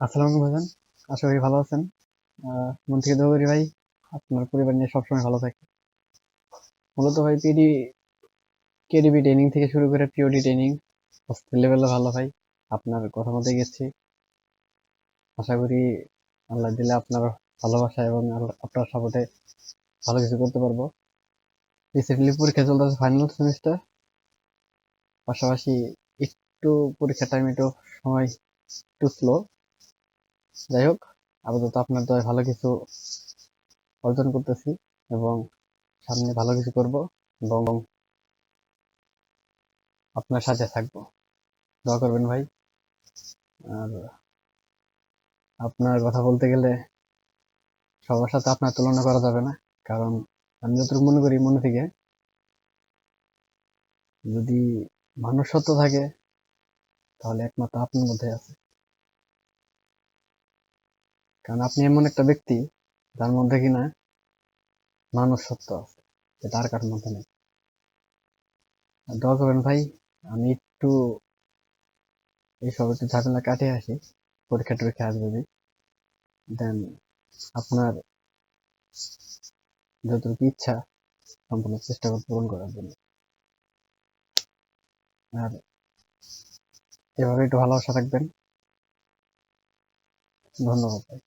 আসসালামু আলাইকুম ভাইজান। আশা করি ভালো আছেন। মন থেকে দোয়া করি ভাই আপনার পরিবার নিয়ে সবসময় ভালো থাকে। মূলত ভাই কেডিবি ট্রেনিং থেকে শুরু করে পিওডি ট্রেনিং হোস্টেল লেভেলে ভালো ভাই। আপনার কথা মতো গেছি। আশা করি আল্লাহ দিলে আপনার ভালোবাসা এবং আপনার সাপোর্টে ভালো কিছু করতে পারবো। রিসেন্টলি পরীক্ষা চলতেছে ফাইনাল সেমিস্টার, পাশাপাশি একটু পরীক্ষার টাইম একটু সময় একটু স্লো। যাই হোক, আপাতত আপনার দয়ায় ভালো কিছু অর্জন করতেছি এবং সামনে ভালো কিছু করব এবং আপনার সাথে থাকবো। দোয়া করবেন ভাই। আর আপনার কথা বলতে গেলে সবার সাথে আপনার তুলনা করা যাবে না, কারণ আমি যতটুকু মনে করি মনে থেকে, যদি মানুষ সত্য থাকে তাহলে একমাত্র আপনার মধ্যে আছে। কারণ আপনি এমন একটা ব্যক্তি যার মধ্যে কিনা মানুষ সত্য আছে, যেটা আর কারোর মধ্যে নেই। আর দোয়া করবেন ভাই, আমি একটু এইসব একটু ঝামেলা কাটিয়ে আসি, পরীক্ষা টরীক্ষা আসবে, দেন আপনার যতটুকু ইচ্ছা সম্পূর্ণ চেষ্টা করতে পূরণ করার জন্য। আর এভাবে একটু ভালোবাসা রাখবেন। ধন্যবাদ ভাই।